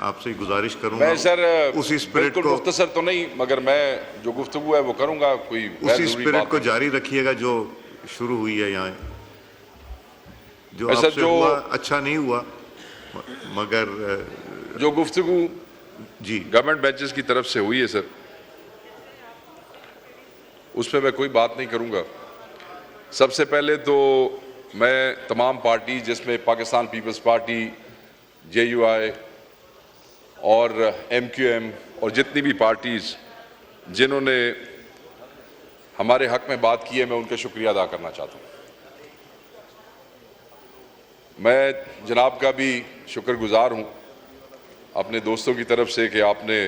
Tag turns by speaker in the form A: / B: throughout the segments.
A: आपसे गुजारिश करूंगा
B: मैं सर
A: उसी स्पिरिट को,
B: मुख्तसर तो नहीं, मगर मैं जो गुफ्तगू है वो करूंगा, कोई
A: उसी स्पिरिट को जारी रखिएगा जो शुरू हुई है यहाँ। जो आपसे हुआ अच्छा नहीं हुआ, मगर
B: जो गुफ्तगू
A: जी
B: गवर्नमेंट बेंचेस की तरफ से हुई है सर, उस पर मैं कोई बात नहीं करूंगा। सबसे पहले तो मैं तमाम पार्टी जिसमें पाकिस्तान पीपल्स पार्टी, JUI और MQM और जितनी भी पार्टीज़ जिन्होंने हमारे हक में बात की है, मैं उनका शुक्रिया अदा करना चाहता हूँ। मैं जनाब का भी शुक्रगुजार हूँ अपने दोस्तों की तरफ से कि आपने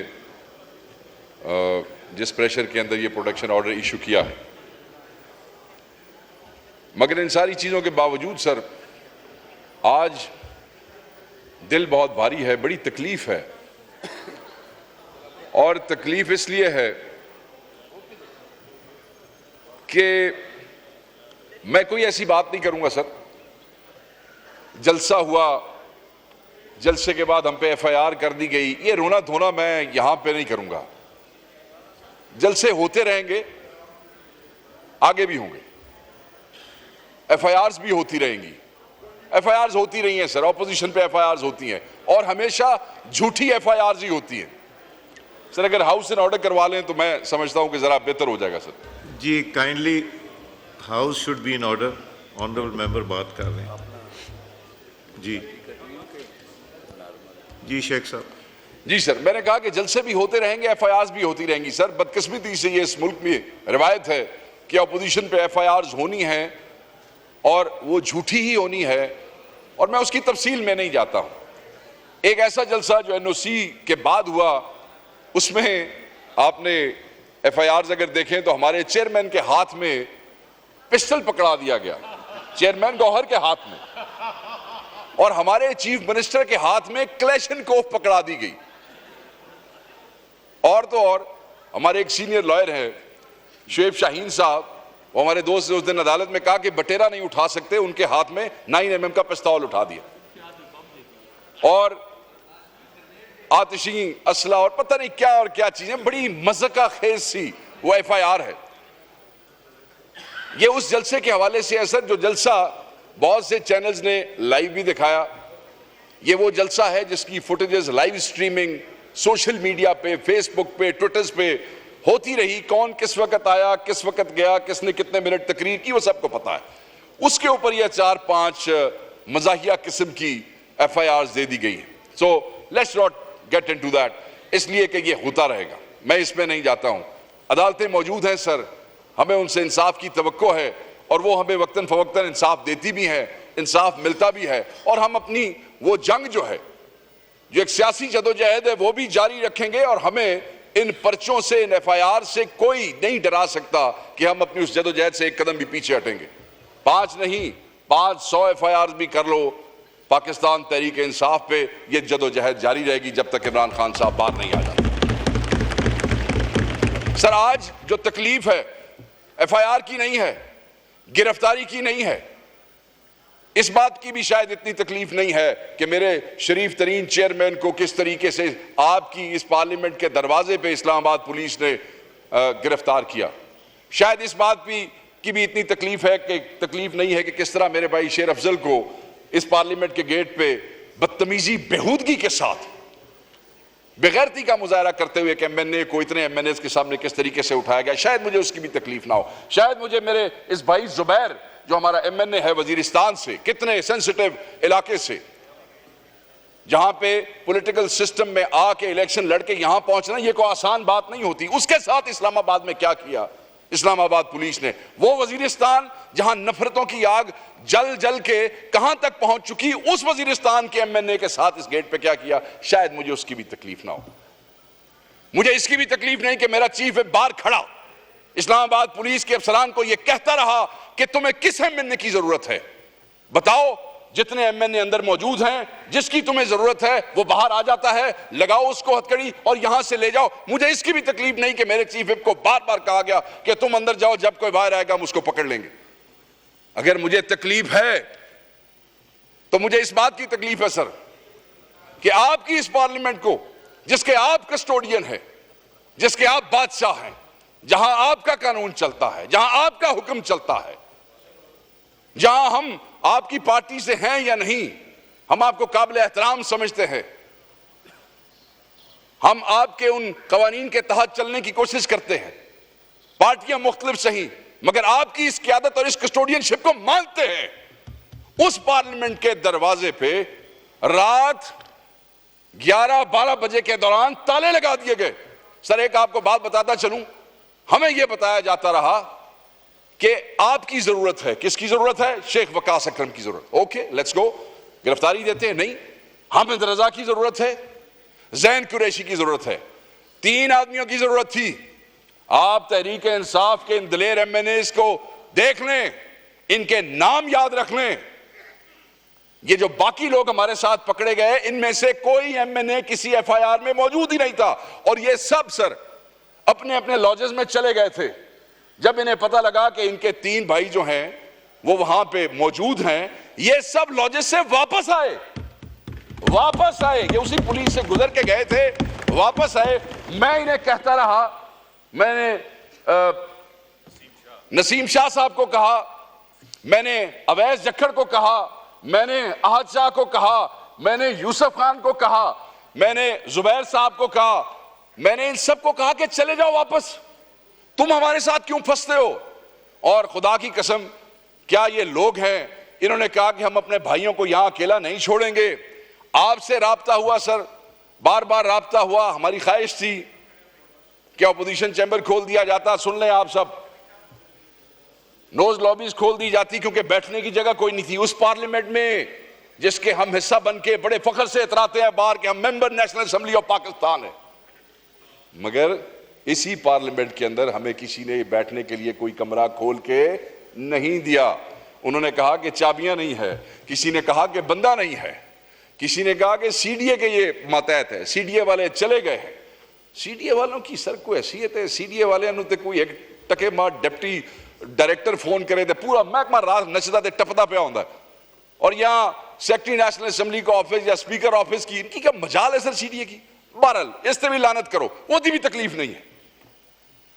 B: जिस प्रेशर के अंदर ये प्रोटेक्शन ऑर्डर इशू किया है। मगर इन सारी चीज़ों के बावजूद सर आज दिल बहुत भारी है, बड़ी तकलीफ़ है। और तकलीफ़ इसलिए है कि मैं कोई ऐसी बात नहीं करूंगा सर। जलसा हुआ, जलसे के बाद हम पे FIR कर दी गई, ये रोना धोना मैं यहां पे नहीं करूंगा। जलसे होते रहेंगे, आगे भी होंगे, FIRs भी होती रहेंगी। FIRs होती रही हैं सर, ऑपोजिशन पे FIRs होती हैं और हमेशा झूठी FIRs ही होती हैं सर। अगर हाउस इन ऑर्डर करवा लें तो मैं समझता हूं कि जरा बेहतर हो जाएगा सर।
A: जी kindly house should be in order. Honourable member बात कर रहे हैं। जी जी शेख साहब।
B: जी सर, मैंने कहा कि जलसे भी होते रहेंगे, FIRs भी होती रहेंगी सर। बदकिस्मती से ये इस मुल्क में रिवायत है कि अपोजिशन पे FIRs होनी है और वो झूठी ही होनी है, और मैं उसकी तफसील में नहीं जाता हूं। एक ऐसा जलसा जो NOC के बाद हुआ, उसमें आपने FIRs अगर देखें तो हमारे चेयरमैन के हाथ में पिस्टल पकड़ा दिया गया, चेयरमैन गौहर के हाथ में, और हमारे चीफ मिनिस्टर के हाथ में क्लैशनकोफ पकड़ा दी गई। और तो और हमारे एक सीनियर लॉयर हैं शुएब शाहीन साहब, वो हमारे दोस्त ने उस दिन अदालत में कहा कि बटेरा नहीं उठा सकते, उनके हाथ में 9mm का पिस्तौल उठा दिया और आतिशी असला और पता नहीं क्या और क्या चीजें, बड़ी मज़का खेज सी वो FIR है। ये उस जलसे के हवाले से है सर, जो जलसा बहुत से चैनल्स ने लाइव भी दिखाया। ये वो जलसा है जिसकी footages live streaming social media पे, फेसबुक पे, ट्विटर्स पे होती रही। कौन किस वक्त आया, किस वक्त गया, किसने कितने मिनट तकरीर की, वो सबको पता है। उसके ऊपर ये 4-5 मजाहिया किस्म की FIRs दे दी गई है। So let's not get into that, इसलिए कि ये होता रहेगा, मैं इसमें नहीं जाता हूं। अदालतें मौजूद हैं सर, हमें उनसे इंसाफ की तवक्को है और वो हमें वक्तन फवक्तन इंसाफ देती भी है, इंसाफ मिलता भी है। और हम अपनी वो जंग जो है, जो एक सियासी जदोजहद है, वो भी जारी रखेंगे। और हमें इन पर्चों से, इन FIR से कोई नहीं डरा सकता कि हम अपनी उस जदोजहद से एक कदम भी पीछे हटेंगे। 5 नहीं 500 FIR भी कर लो, पाकिस्तान तहरीक इंसाफ पे ये जदोजहद जारी रहेगी जब तक इमरान खान साहब बाहर नहीं आ जाते। सर आज जो तकलीफ है FIR की नहीं है, गिरफ्तारी की नहीं है। इस बात की भी शायद इतनी तकलीफ नहीं है कि मेरे शरीफ तरीन चेयरमैन को किस तरीके से आपकी इस पार्लियामेंट के दरवाजे पे इस्लामाबाद पुलिस ने गिरफ्तार किया। शायद इस बात की भी इतनी तकलीफ नहीं है कि किस तरह मेरे भाई शेर अफजल को इस पार्लियामेंट के गेट पे बदतमीजी, बेहूदगी के साथ बेगैरती का मुजाहरा करते हुए एक MNA को इतने MNAs के सामने किस तरीके से उठाया गया, शायद मुझे उसकी भी तकलीफ ना हो। शायद मुझे मेरे इस भाई जुबैर जो हमारा MNA है वजीरिस्तान से, कितने सेंसिटिव इलाके से, जहां पे पॉलिटिकल सिस्टम में आके इलेक्शन लड़के यहां पहुंचना ये कोई आसान बात नहीं होती। उसके साथ इस्लामाबाद में क्या किया इस्लामाबाद पुलिस ने, वो वजीरिस्तान जहां नफरतों की आग जल जल के कहां तक पहुंच चुकी, उस वजीरिस्तान के MNA के साथ इस गेट पे क्या किया, शायद मुझे उसकी भी तकलीफ ना हो। मुझे इसकी भी तकलीफ नहीं कि मेरा चीफ व्हिप बाहर खड़ा इस्लामाबाद पुलिस के अफसरान को यह कहता रहा कि तुम्हें किस MNA की जरूरत है, बताओ। जितने MNA अंदर मौजूद हैं, जिसकी तुम्हें जरूरत है वो बाहर आ जाता है, लगाओ उसको हथकड़ी और यहां से ले जाओ। मुझे इसकी भी तकलीफ नहीं कि मेरे चीफ व्हिप को बार बार कहा गया कि तुम अंदर जाओ, जब कोई बाहर आएगा हम उसको पकड़ लेंगे। अगर मुझे तकलीफ है तो मुझे इस बात की तकलीफ है सर कि आपकी इस पार्लियामेंट को, जिसके आप कस्टोडियन हैं, जिसके आप बादशाह हैं, जहां आपका कानून चलता है, जहां आपका हुक्म चलता है, जहां हम आपकी पार्टी से हैं या नहीं, हम आपको काबिल एहतराम समझते हैं, हम आपके उन कवानीन के तहत चलने की कोशिश करते हैं, पार्टियां मुख्तलिफ सही, मगर आपकी इस क़यादत और इस कस्टोडियनशिप को मानते हैं। उस पार्लियामेंट के दरवाजे पे रात 11-12 बजे के दौरान ताले लगा दिए गए। सर, एक आपको बात बताता चलूं, हमें यह बताया जाता रहा कि आपकी जरूरत है। किसकी जरूरत है? शेख वकास अकरम की जरूरत। ओके, लेट्स गो, गिरफ्तारी देते हैं। नहीं, हामिद रजा की जरूरत है, जैन कुरैशी की जरूरत है, 3 आदमियों की जरूरत थी। आप तहरीक इंसाफ के इन दिलेर एमएनएस को देख लें, इनके नाम याद रख लें। ये जो बाकी लोग हमारे साथ पकड़े गए, इनमें से कोई एमएनए किसी एफआईआर में मौजूद ही नहीं था, और ये सब सर अपने अपने लॉजेस में चले गए थे। जब इन्हें पता लगा कि इनके 3 भाई जो हैं वो वहां पे मौजूद हैं, ये सब लॉजेस से वापस आए। ये उसी पुलिस से गुजर के गए थे, वापस आए। मैं इन्हें कहता रहा, मैंने नसीम शाह साहब को कहा, मैंने अवैस जक्खड़ को कहा, मैंने अहद शाह को कहा, मैंने यूसुफ खान को कहा, मैंने जुबैर साहब को कहा, मैंने इन सबको कहा कि चले जाओ वापस, तुम हमारे साथ क्यों फंसते हो? और खुदा की कसम, क्या ये लोग हैं? इन्होंने कहा कि हम अपने भाइयों को यहां अकेला नहीं छोड़ेंगे। आपसे राब्ता हुआ सर, बार बार राब्ता हुआ। हमारी ख्वाहिश थी कि अपोजिशन चैम्बर खोल दिया जाता, सुन लें आप सब, नोज लॉबीज खोल दी जाती, क्योंकि बैठने की जगह कोई नहीं थी उस पार्लियामेंट में जिसके हम हिस्सा बन के बड़े फख्र से इतराते हैं बाहर के हम member national assembly of Pakistan है। मगर इसी पार्लियामेंट के अंदर हमें किसी ने बैठने के लिए कोई कमरा खोल के नहीं दिया। उन्होंने कहा कि चाबियां नहीं है, किसी ने कहा कि बंदा नहीं है, किसी ने कहा कि सीडीए के ये मातहत है, सीडीए वाले चले गए हैं। सीडीए वालों की सर कोई हैसियत है? सीडीए वाले तो कोई एक टके मार डिप्टी डायरेक्टर फोन करे तो पूरा महकमा रात नचदा ते टपदा पे होंदा, और यहाँ सेक्रेटरी नेशनल असेंबली का ऑफिस या स्पीकर ऑफिस की, इनकी क्या मजाल है सर सीडीए की? बहरहाल इससे भी लानत करो, वो भी तकलीफ नहीं है।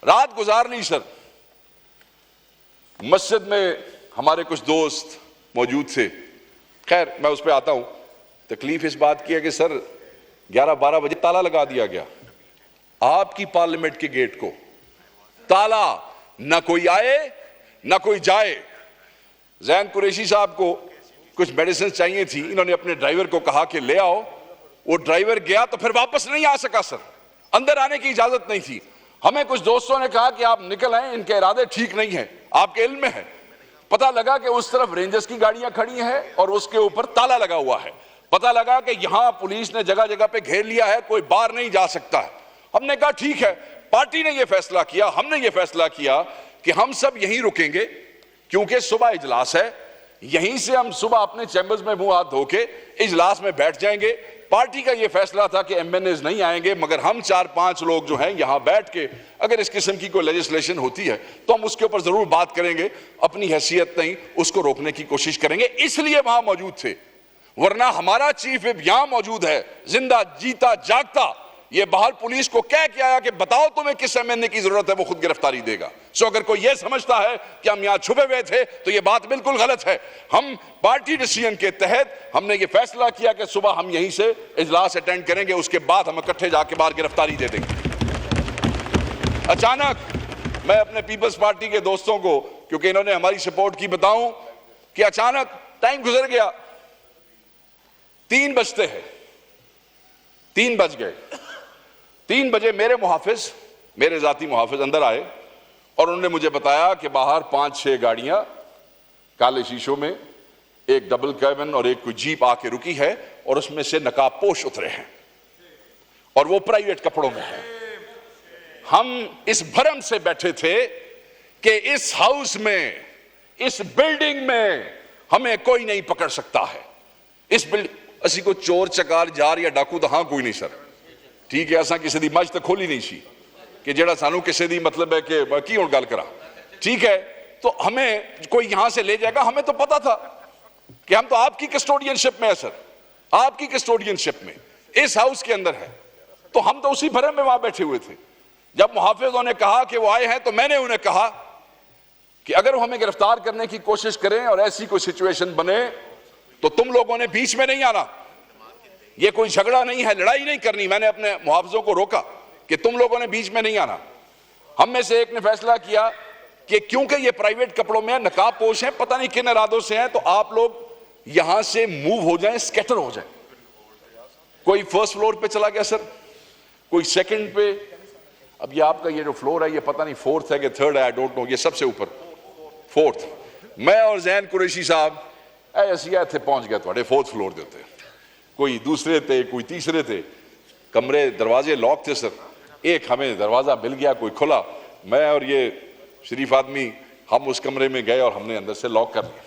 B: रात गुजार ली सर। मस्जिद में हमारे कुछ दोस्त मौजूद थे, खैर मैं उस पर आता हूं। तकलीफ इस बात की है कि सर 11-12 बजे ताला लगा दिया गया आपकी पार्लियामेंट के गेट को, ताला, ना कोई आए ना कोई जाए। जैन कुरैशी साहब को कुछ मेडिसिन चाहिए थी, इन्होंने अपने ड्राइवर को कहा कि ले आओ, वो ड्राइवर गया तो फिर वापस नहीं आ सका सर, अंदर आने की इजाजत नहीं थी। हमें कुछ दोस्तों ने कहा कि आप निकल आए, इनके इरादे ठीक नहीं है, आपके इल्म में है। पता लगा कि उस तरफ रेंजर्स की गाड़ियां खड़ी हैं और उसके ऊपर ताला लगा हुआ है। पता लगा कि यहां पुलिस ने जगह जगह पे घेर लिया है, कोई बाहर नहीं जा सकता है। हमने कहा ठीक है, पार्टी ने यह फैसला किया, हमने ये फैसला किया कि हम सब यहीं रुकेंगे, क्योंकि सुबह इजलास है, यहीं से हम सुबह अपने चैम्बर्स में मुंह हाथ धो के इजलास में बैठ जाएंगे। पार्टी का यह फैसला था कि एमएनएज नहीं आएंगे, मगर हम 4-5 लोग जो हैं यहां बैठ के अगर इस किस्म की कोई लेजिस्लेशन होती है तो हम उसके ऊपर जरूर बात करेंगे, अपनी हैसियत नहीं उसको रोकने की कोशिश करेंगे, इसलिए वहां मौजूद थे। वरना हमारा चीफ विप यहां मौजूद है, जिंदा जीता जागता। ये बहाल पुलिस को कह के आया कि बताओ तुम्हें किस एमएनए की जरूरत है, वो खुद गिरफ्तारी देगा। सो अगर कोई ये समझता है कि हम यहां छुपे हुए थे तो ये बात बिल्कुल गलत है। हम पार्टी डिसीजन के तहत हमने ये फैसला किया कि सुबह हम यहीं से इजलास अटेंड करेंगे, उसके बाद हम इकट्ठे जाके बाहर गिरफ्तारी दे देंगे। अचानक मैं अपने पीपल्स पार्टी के दोस्तों को, क्योंकि इन्होंने हमारी सपोर्ट की, बताऊं कि अचानक टाइम गुजर गया, 3 बजते हैं, 3 बज गए। 3 बजे मेरे मुहाफिज, मेरे जाती मुहाफिज अंदर आए और उन्होंने मुझे बताया कि बाहर 5-6 गाड़ियां काले शीशों में, एक डबल कैबिन और एक कोई जीप आके रुकी है और उसमें से नकाबपोश उतरे हैं और वो प्राइवेट कपड़ों में हैं। हम इस भरम से बैठे थे कि इस हाउस में, इस बिल्डिंग में हमें कोई नहीं पकड़ सकता है। इस बिल्डिंग असी को चोर चकार जार या डाकू तो हाँ कोई नहीं सर, ठीक है, असा किसी दी मज तो खोली नहीं सी कि जेड़ा सानू किसी दी मतलब है कि की हुण गल करा, ठीक है, तो हमें कोई यहां से ले जाएगा। हमें तो पता था कि हम तो आपकी कस्टोडियनशिप में है सर, आपकी कस्टोडियनशिप में। इस हाउस के अंदर है। तो हम तो उसी भरम में वहां बैठे हुए थे। जब मुहाफिजों ने कहा कि वो आए हैं तो मैंने उन्हें कहा कि अगर वो हमें गिरफ्तार करने की कोशिश करें और ऐसी कोई सिचुएशन बने तो तुम लोगों ने बीच में नहीं आना। ये कोई झगड़ा नहीं है, लड़ाई नहीं करनी। मैंने अपने मुहाफिजों को रोका कि तुम लोगों ने बीच में नहीं आना। हम में से एक ने फैसला किया कि क्योंकि ये प्राइवेट कपड़ों में नकाब पोश हैं, पता नहीं किन इरादों से हैं, तो आप लोग यहां से मूव हो जाएं, स्कैटर हो जाएं। कोई फर्स्ट फ्लोर पे चला गया सर, कोई सेकंड पे। अब ये आपका ये जो फ्लोर है ये पता नहीं फोर्थ है कि थर्ड है, आई डोंट नो। ये सबसे ऊपर फोर्थ। मैं और जैन कुरैशी साहब ऐसे थे पहुंच गए थोड़े फोर्थ फ्लोर देते, कोई दूसरे थे, कोई तीसरे थे। कमरे दरवाजे लॉक थे सर। एक हमें दरवाजा मिल गया, कोई खुला। मैं और ये शरीफ आदमी हम उस कमरे में गए और हमने अंदर से लॉक कर लिया।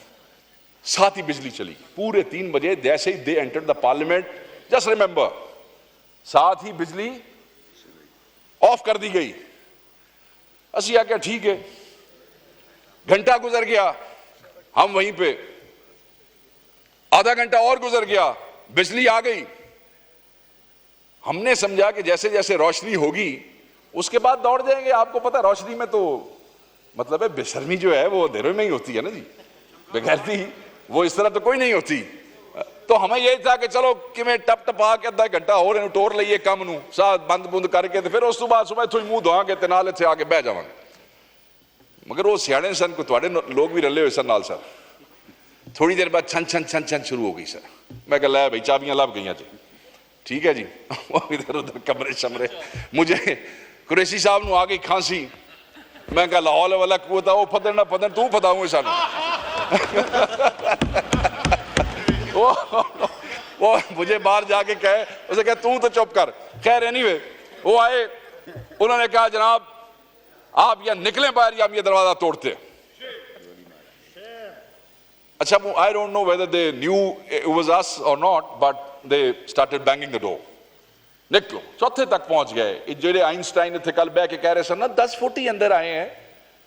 B: साथ ही बिजली चली पूरे 3 बजे। जैसे ही they entered the parliament, just remember, साथ ही बिजली ऑफ कर दी गई। असिया क्या ठीक है। घंटा गुजर गया, हम वहीं पे। आधा घंटा और गुजर गया, बिजली आ गई। हमने समझा कि जैसे जैसे रोशनी होगी उसके बाद दौड़ जाएंगे। आपको पता है रोशनी में तो मतलब है बेशर्मी जो है वो अंधेरे में ही होती है ना जी, बेगैरती वो इस तरह तो कोई नहीं होती। तो हमें यही था कि चलो कि मैं टप टपा के आधा घंटा हो रहे टोर लीए कम नू साथ बंद बुंद करके तो फिर उस तो बाद सुबह थोड़ी मुंह धोआंगे ते नाल इत्थे आके बह जावांगे। मगर वो सियाने सन को तुहाडे लोग भी रले हुए सन नाल सर। थोड़ी देर बाद छन छन छन छन शुरू हो गई सर। मैं कहा लै भाई चाबियां लभ गई जी, ठीक है जी। इधर उधर कमरे शमरे। मुझे कुरैशी साहब आ गई खांसी। मैं कहा लाहौल वाला कुवत वो फदन ना फदन तू फदाऊंगे सानू। वो मुझे बाहर जाके कहे, उसे कहे तू तो चुप कर। खैर एनीवे वो आए, उन्होंने कहा जनाब आप या निकले बाहर या हम ये दरवाजा तोड़ते। अच्छा, I don't know whether they knew it was us or not, but they started banging the door. निकलो, चौथे तक पहुंच गए। जेडे आइंस्टाइन थे कल बह के कह रहे सर ना 10 फुट ही अंदर आए हैं।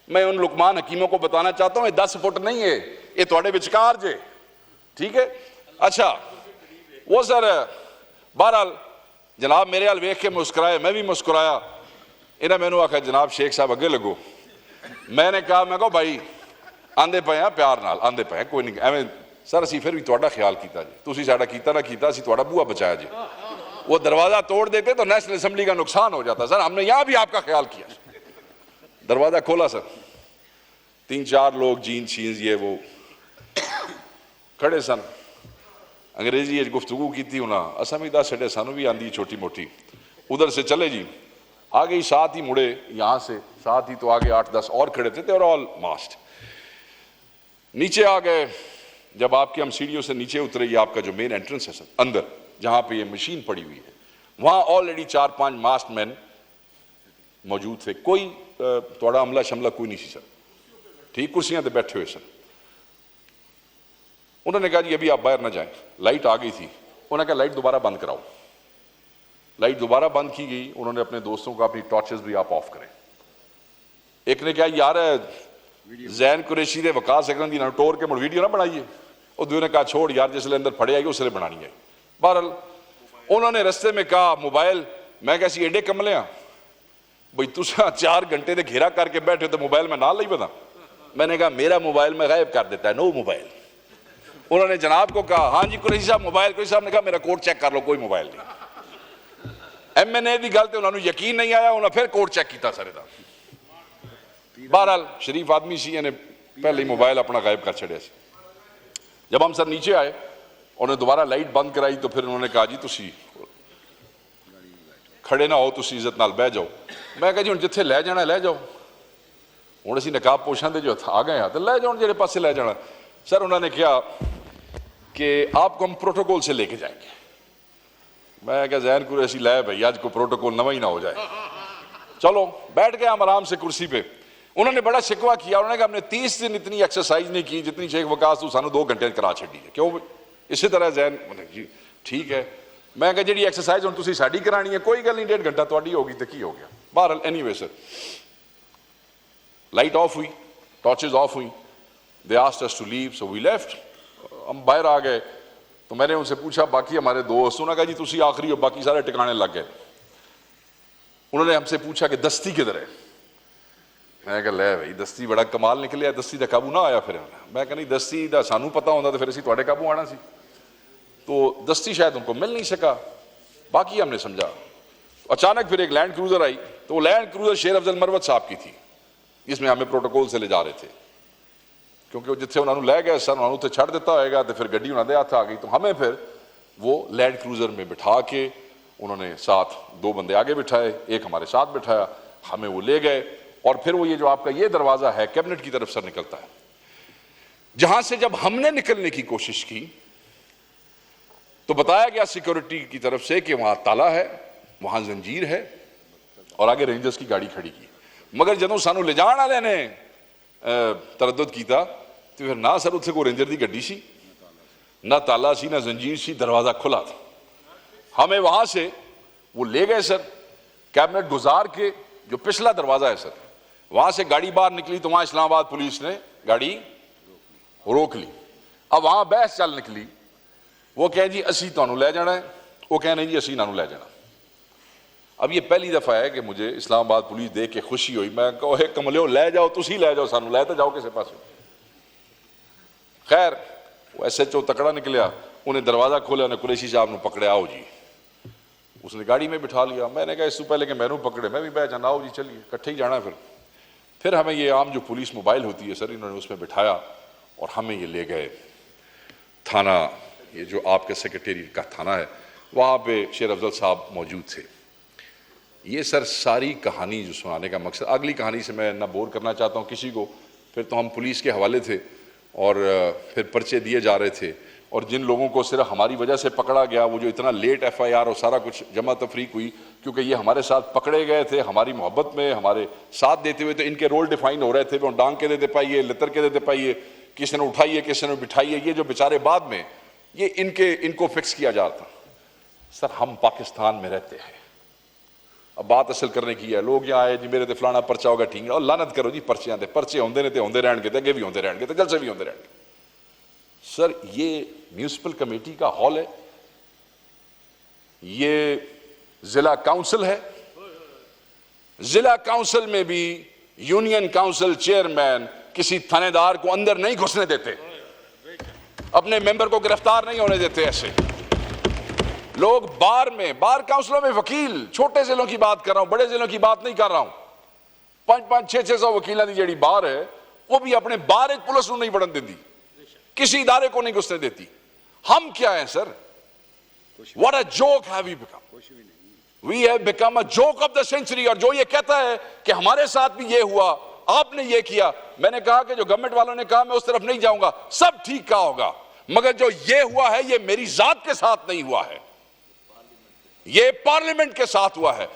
B: मैं उन लुकमान हकीमों को बताना चाहता हूं ये 10 फुट नहीं है, ये थोड़े विचकार जे, ठीक है। अच्छा वो सर बहरहाल जनाब मेरे हाल वेख के मुस्कुराए, मैं भी मुस्कुराया। इन्हें मैनू आखिया जनाब शेख साहब अगे लगो। मैंने कहा मैं कहो भाई आंदे पे हैं प्यार नाल आंदे पे कोई नहीं एवं सर असी फिर भी तुहाडा ख्याल किया जी, तुसीं साडा कीता ना कीता असी तुहाडा बूहा बचाया जी। वो दरवाजा तोड़ देते तो नेशनल असेंबली का नुकसान हो जाता सर, हमने यहां भी आपका ख्याल किया। दरवाजा खोला सर, 3-4 लोग जीन्स शीन्स ये वो खड़े सन। अंग्रेजी गुफ्तगू की थी उन्हें, असा भी दस छड़े सानू भी आंदी छोटी मोटी। उधर से चले जी, आ गई साथ ही मुड़े यहां से, साथ ही तो आगे 8-10 और खड़े थे और ऑल मास्ट। नीचे आ गए। जब आपके हम सीढ़ियों से नीचे उतरे, ये आपका जो मेन एंट्रेंस है सर अंदर जहां पे ये मशीन पड़ी हुई है, वहां ऑलरेडी 4-5 मास्क मैन मौजूद थे। कोई थोड़ा अमला शमला कोई नहीं सी सर, ठीक कुर्सियां पे बैठे हुए सर। उन्होंने कहा जी अभी आप बाहर ना जाएं। लाइट आ गई थी, उन्होंने कहा लाइट दोबारा बंद कराओ। लाइट दोबारा बंद की गई। उन्होंने अपने दोस्तों को अपनी टॉर्चेस भी आप ऑफ करें। एक ने कहा यार जैन कुरैशी दे वकास सकन दी ना टोर के मुड़ वीडियो ना बनाइए। और दूसरे ने कहा छोड़ यार जिसले अंदर फड़े आएगी उसले बनानी है। बहरहाल उन्होंने रस्ते में कहा मोबाइल, मैं कैसी एडे कमले हाँ भाई तुसा 4 घंटे दे घेरा करके बैठे तो मोबाइल में ना ली पता। मैंने कहा मेरा मोबाइल में गायब कर देता है, नो मोबाइल। उन्होंने जनाब को कहा हाँ जी कुरैशी साहब मोबाइल। कुरैशी साहब ने कहा मेरा कोड चेक कर लो, कोई मोबाइल नहीं। MNA की गल तो उन्होंने यकीन नहीं आया, उन्होंने फिर कोड चेक किया सारे का। बहरहाल शरीफ आदमी सी ने पहले ही मोबाइल अपना गायब कर छड़िया। जब हम सर नीचे आए उन्होंने दोबारा लाइट बंद कराई तो फिर उन्होंने कहा जी तुसी खड़े ना हो, तुसी इज्जत नाल बह जाओ। मैं कहा जी हुण जिथे लै जाना लै जाओ, हुण असीं नकाब पोशां दे जो आ गए हाँ तो लै जाओ जेड़े पासे लै जाना। सर उन्होंने कहा कि आपको हम प्रोटोकॉल से लेके जाएंगे। मैं क्या जैन कुरैशी लै भाई आज को प्रोटोकॉल नवा ही ना हो जाए। चलो बैठ गए हम आराम से कुर्सी पे। उन्होंने बड़ा शिकवा किया, उन्होंने कहा हमने 30 दिन इतनी एक्सरसाइज नहीं की जितनी शेख वकास तू सानू 2 घंटे करा छड़ी है। क्यों इसी तरह जैन जी ठीक है। मैं कहा जी एक्सरसाइज हुण तुसीं साडी करानी है, कोई गल नहीं 1.5 घंटा तुहाडी होगी तो की हो गया। बहरहाल एनीवे सर लाइट ऑफ हुई, टॉर्चेज ऑफ हुई, they asked us to leave, so we left. हम बाहर आ गए। तो मैंने उनसे पूछा बाकी हमारे दोस्त, उन्होंने कहा जी तुसी आखिरी हो, बाकी सारे टिकाने लग गए। उन्होंने हमसे पूछा कि दस्ती किधर है। मैं कहा लै भाई दस्ती बड़ा कमाल निकलिया, दस्ती का काबू ना आया। फिर मैं कहा नहीं दस्ती का सानू पता होता तो फिर असीं तुहाडे काबू आना सी। तो दस्ती शायद उनको मिल नहीं सका, बाकी हमने समझा। अचानक फिर एक लैंड क्रूजर आई, तो वो लैंड क्रूजर शेर अफजल मरवत साहब की थी, जिसमें हमें प्रोटोकॉल से ले जा रहे थे, क्योंकि जिथे उन्होंने लै गए सर उन्होंने उत्थे छड़ दिता होएगा तो फिर गड्डी उन्होंने हाथ आ गई। तो हमें फिर वो लैंड क्रूजर में बिठा के उन्होंने साथ 2 बंदे आगे बिठाए, एक हमारे साथ बिठाया, हमें वो ले गए। और फिर वो ये जो आपका ये दरवाजा है कैबिनेट की तरफ से निकलता है, जहां से जब हमने निकलने की कोशिश की तो बताया गया सिक्योरिटी की तरफ से कि वहां ताला है, वहां जंजीर है और आगे रेंजर्स की गाड़ी खड़ी की। मगर जदों सानू ले जाने वाले ने तरद्दुद किया तो फिर ना सर उत्थे कोई रेंजर की गड्डी सी, ना ताला सी, ना जंजीर सी, दरवाजा खुला था। हमें वहां से वो ले गए सर, कैबिनेट गुजार के जो पिछला दरवाजा है सर, वहां से गाड़ी बाहर निकली तो वहां इस्लामाबाद पुलिस ने गाड़ी रोक ली। अब वहां बहस चल निकली, वो कहे जी असी तुहानू लै जाना है, वो कहे नहीं जी असी इन्हां नू लै जाना। अब ये पहली दफा है कि मुझे इस्लामाबाद पुलिस देख के खुशी हुई। मैं कहो कमलियो लै जाओ, तुसी लै जाओ, सानू लै तो जाओ किसी पास। खैर वो SHO तकड़ा निकलिया, उन्हें दरवाजा खोलिया, उन्हें कुरैशी साहब ने पकड़े, आओ जी। उसने गाड़ी में बिठा लिया। मैंने कहा इससे पहले कि मैनू पकड़े मैं भी बह जाना, आओ जी चलिए इकट्ठे ही जाना। फिर हमें ये आम जो पुलिस मोबाइल होती है सर, इन्होंने उसमें बिठाया और हमें ये ले गए थाना, ये जो आपके सेक्रेटेरिएट का थाना है, वहाँ पे शेर अफजल साहब मौजूद थे। ये सर सारी कहानी जो सुनाने का मकसद, अगली कहानी से मैं ना बोर करना चाहता हूँ किसी को। फिर तो हम पुलिस के हवाले थे और फिर पर्चे दिए जा रहे थे, और जिन लोगों को सिर्फ हमारी वजह से पकड़ा गया, वो जो इतना लेट FIR और सारा कुछ जमा तफरीक हुई, क्योंकि ये हमारे साथ पकड़े गए थे हमारी मोहब्बत में, हमारे साथ देते हुए, तो इनके रोल डिफाइन हो रहे थे। वो डांग के देते पाइए, लितर के देते पाइए, किसी ने उठाइए, किसी ने बिठाइए, ये जो बेचारे बाद में ये इनको फिक्स किया जाता। सर हम पाकिस्तान में रहते हैं, अब बात असल करने की है। लोग यहाँ आए जी मेरे तो फलाना पर्चा होगा, ठीक है, और लानत करो जी पर्चियां दे, पर्चे होंदे ने तो होंदे रहणगे, अगे भी होंदे रहणगे, तो जलसे भी होंदे रहणगे। सर ये म्यूनिसिपल कमेटी का हॉल है, ये जिला काउंसिल है, जिला काउंसिल में भी यूनियन काउंसिल चेयरमैन किसी थानेदार को अंदर नहीं घुसने देते, अपने मेंबर को गिरफ्तार नहीं होने देते। ऐसे लोग बार काउंसिलों में वकील, छोटे जिलों की बात कर रहा हूं, बड़े जिलों की बात नहीं कर रहा हूं, 500-600 वकीलों की जी बार है, वो भी अपने बार एक पुलिस नहीं बढ़न देती, किसी इदारे को नहीं घुसने देती। हम क्या हैं sir? What a joke have we become? We have become a joke of the century। और जो ये कहता है कि हमारे साथ भी ये हुआ, आपने ये किया, मैंने कहा कि जो गवर्नमेंट वालों ने कहा मैं उस तरफ नहीं जाऊंगा, सब ठीक कहा होगा, मगर जो ये हुआ है ये मेरी जात के साथ नहीं हुआ है, ये पार्लियामेंट के साथ हुआ है।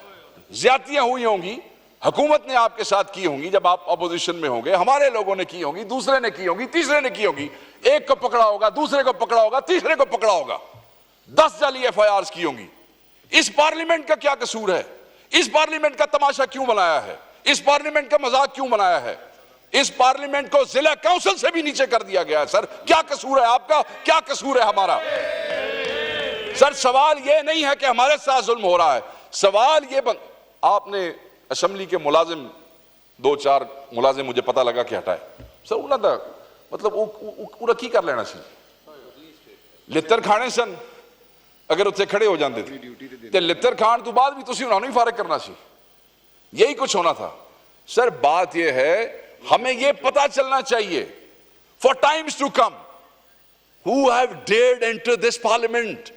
B: ज्यादतियां हुई होंगी, हुकूमत ने आपके साथ की होंगी, जब आप अपोजिशन में होंगे, हमारे लोगों ने की होंगी, दूसरे ने की होंगी, तीसरे ने की होंगी, एक को पकड़ा होगा, दूसरे को पकड़ा होगा, तीसरे को पकड़ा होगा, 10 जाली FIRs की होंगी। इस पार्लियामेंट का क्या कसूर है? इस पार्लियामेंट का तमाशा क्यों बनाया है? इस पार्लियामेंट का मजाक क्यों बनाया है? इस पार्लियामेंट को जिला काउंसिल से भी नीचे कर दिया गया है। सर क्या कसूर है आपका, क्या कसूर है हमारा? सर सवाल यह नहीं है कि हमारे साथ जुल्म हो रहा है, सवाल ये आपने असेंबली के मुलाजिम 2-4 मुलाजिम मुझे पता लगा कि हटाए सर, उन्होंने मतलब वो की कर लेना सी, लितर खाने सन अगर उत्थे खड़े हो जाते थे, लितर खान तो बाद भी तुसी उन्होंने ही फारग करना सी, यही कुछ होना था। सर बात यह है, हमें यह पता चलना चाहिए for times to come who have dared enter this parliament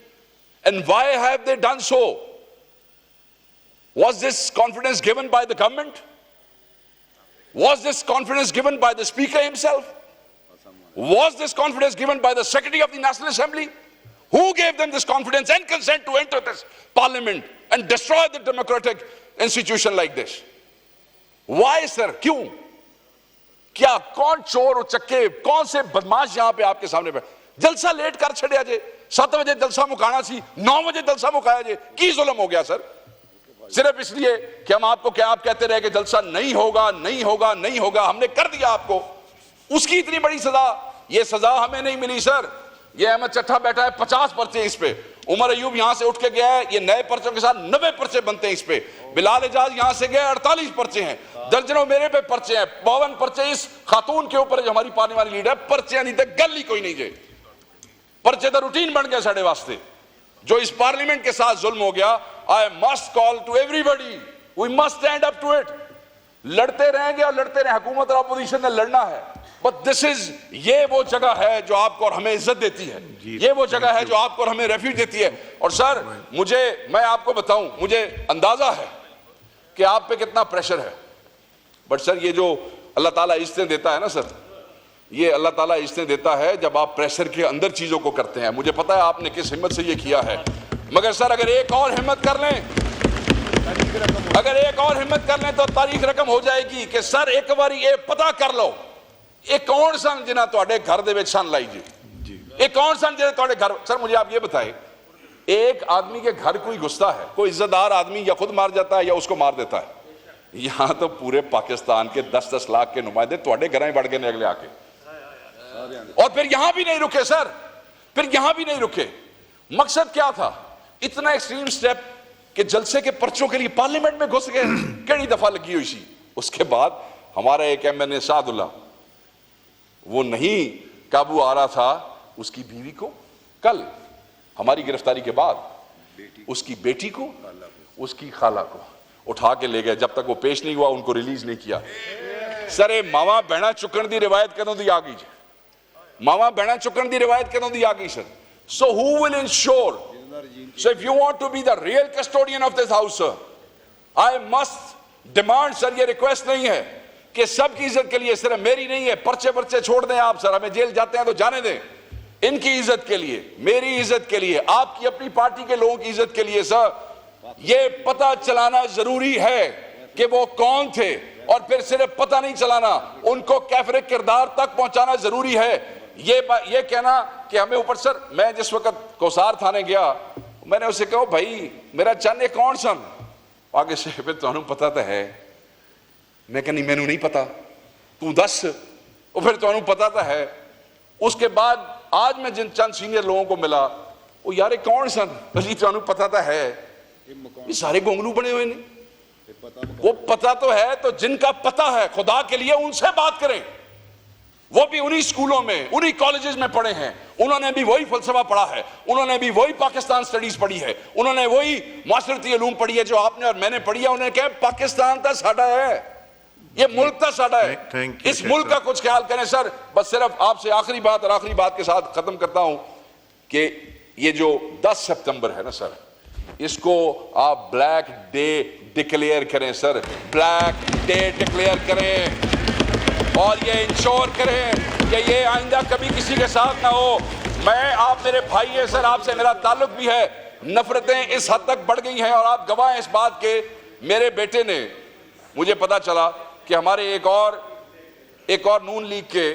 B: and why have they done so? Was this confidence given by the government? Was this confidence given by the speaker himself? Was this confidence given by the secretary of the National Assembly? Who gave them this confidence and consent to enter this parliament and destroy the democratic institution like this? Why sir? क्यों? क्या कौन चोर उचक्के, कौन से बदमाश यहां पे आपके सामने बैठे? जलसा लेट कर छड़िया जे, 7 बजे जलसा मुकाना सी, 9 बजे जलसा मुकाया जे, की जुल्म हो गया सर? सिर्फ इसलिए कि हम आपको क्या आप कहते रहे कि जलसा नहीं होगा, नहीं होगा, नहीं होगा, हमने कर दिया आपको, उसकी इतनी बड़ी सजा। ये सजा हमें नहीं मिली सर, ये अहमद चट्ठा बैठा है, 50 पर्चे इस पे। उमर अयूब यहां से उठ के गया है, ये नए पर्चों के साथ 90 पर्चे बनते हैं इस पे। बिलाल एजाज यहां से गया, 48 पर्चे हैं। दर्जनों मेरे पे पर्चे हैं, 52 पर्चे इस खातून के ऊपर जो हमारी पार्टी वाली लीडर है। पर्चे नहीं थे, गल ही कोई नहीं जे पर्चे तो रूटीन बन गया साढ़े वास्ते। जो इस पार्लियामेंट के साथ जुल्म हो गया, I must call to everybody, we must stand up to it. लड़ते रहेंगे और लड़ते रहे, हुकूमत और अपोजिशन ने लड़ना है। बट दिस इज, ये वो जगह है जो आपको और हमें इज्जत देती है, ये वो जगह है जो आपको और हमें रेफ्यूज देती है। और सर मैं आपको बताऊं, मुझे अंदाजा है कि आप पे कितना प्रेशर है। बट सर ये जो अल्लाह ताला इज्जतें देता है ना सर, ये अल्लाह ताला इज्जतें देता है जब आप प्रेशर के अंदर चीजों को करते हैं। मुझे पता है आपने किस हिम्मत से ये किया है, मगर सर अगर एक और हिम्मत कर लें, अगर एक और हिम्मत कर लें तो तारीख रकम हो जाएगी कि सर एक बारी ये पता कर लो ये कौन सन जिन्हें ਤੁਹਾਡੇ घर ਦੇ ਵਿੱਚ सन लाई जी, ये कौन सन जिन्हें ਤੁਹਾਡੇ घर। सर मुझे आप ये बताएं, एक आदमी के घर कोई घुसता है, कोई इज्जतदार आदमी या खुद मार जाता है या उसको मार देता है। यहां तो पूरे पाकिस्तान के 10-10 लाख के नुमाइंदे ਤੁਹਾਡੇ घरों बढ़ गए अगले आके, और फिर यहां भी नहीं रुके सर, फिर यहां भी नहीं रुके। मकसद क्या था इतना एक्सट्रीम स्टेप कि जलसे के पर्चों के लिए पार्लियामेंट में घुस गए। कई दफा लगी हुई थी। उसके बाद हमारा एक एमएनए सादुल्ला, वो नहीं काबू आ रहा था, उसकी बीवी को कल हमारी गिरफ्तारी के बाद उसकी बेटी को, उसकी खाला को उठा के ले गए। जब तक वो पेश नहीं हुआ उनको रिलीज नहीं किया। सर ये मावा बहना चुकन की रिवायत कदों दी आ गई, मावा बहना चुकन की रिवायत कदों दी आ गई sir. So who will ensure, so if you want to be the real custodian of this house sir, I must demand sir, ये रिक्वेस्ट नहीं है कि सबकी इज्जत के लिए, सिर्फ मेरी नहीं है। पर्चे पर्चे छोड़ दें आप सर, हमें जेल जाते हैं तो जाने दें। इनकी इज्जत के लिए, मेरी इज्जत के लिए, आपकी अपनी पार्टी के लोगों की इज्जत के लिए सर ये पता चलाना जरूरी है कि वो कौन थे, और फिर सिर्फ पता नहीं चलाना, उनको कैफरे किरदार तक पहुंचाना जरूरी है। ये कहना कि हमें ऊपर सर, मैं जिस वक्त कोसार थाने गया मैंने उससे कहा भाई मेरा चन्न कौन सन, आगे से फिर तुहानू पता तो है। मैं कहा नहीं मैनू नहीं पता, तू दस, और फिर तुहानू पता तो है। उसके बाद आज मैं जिन चंद सीनियर लोगों को मिला, वो यार कौन सन, जी तुहानू पता तो है, ये सारे गोंगलू बने हुए नहीं, वो पता तो है। तो जिनका पता है खुदा के लिए उनसे बात करें, वो भी उन्हीं स्कूलों में, उन्हीं कॉलेजेस में पढ़े हैं, उन्होंने भी वही फलसफा पढ़ा है, उन्होंने भी वही पाकिस्तान स्टडीज पढ़ी है, उन्होंने वही माशरती उलूम पढ़ी है जो आपने और मैंने पढ़ी है। उन्होंने कहा पाकिस्तान तो साडा है, ये मुल्क तो साडा है, इस मुल्क का कुछ ख्याल करें सर। बस सिर्फ आपसे आखिरी बात, और आखिरी बात के साथ खत्म करता हूं कि ये जो 10 सितंबर है ना सर, इसको आप ब्लैक डे डिक्लेयर करें सर, ब्लैक डे डिक्लेयर करें, और ये इंश्योर करें कि ये आइंदा कभी किसी के साथ ना हो। मैं, आप मेरे भाई हैं सर, आपसे मेरा ताल्लुक भी है। नफरतें इस हद तक बढ़ गई हैं और आप गवाह हैं इस बात के। मेरे बेटे ने, मुझे पता चला कि हमारे एक और नून लीग के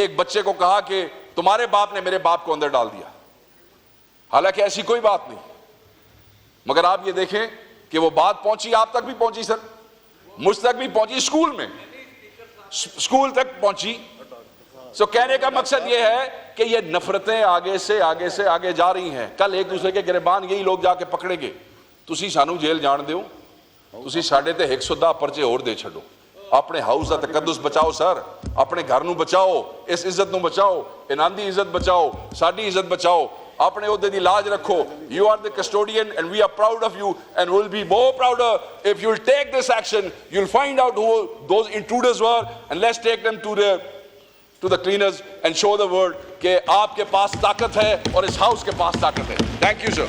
B: एक बच्चे को कहा कि तुम्हारे बाप ने मेरे बाप को अंदर डाल दिया। हालांकि ऐसी कोई बात नहीं, मगर आप ये देखें कि वो बात पहुंची, आप तक भी पहुंची सर, मुझ तक भी पहुंची, स्कूल में, स्कूल तक पहुंची। सो कहने का मकसद यह है कि ये नफरतें आगे से आगे जा रही हैं। कल एक दूसरे के गिरबान यही लोग जाके पकड़ेंगे। तुसी सानू जेल जान दिओ, तुसी साडे ते 110 पर्चे होर दे छड्डो। अपने हाउस का तकद्दुस बचाओ सर, अपने घर नू बचाओ, इस इज्जत नू बचाओ, इन्हां दी इज्जत बचाओ, साडी इज्जत बचाओ, अपने ओहदे दी लाज रखो। You are the custodian and we are proud of you and we'll be more prouder if you'll take this action. You'll find out who those intruders were and let's take them to the cleaners and show the world कि आपके पास ताकत है और इस house के पास ताकत है। Thank you sir.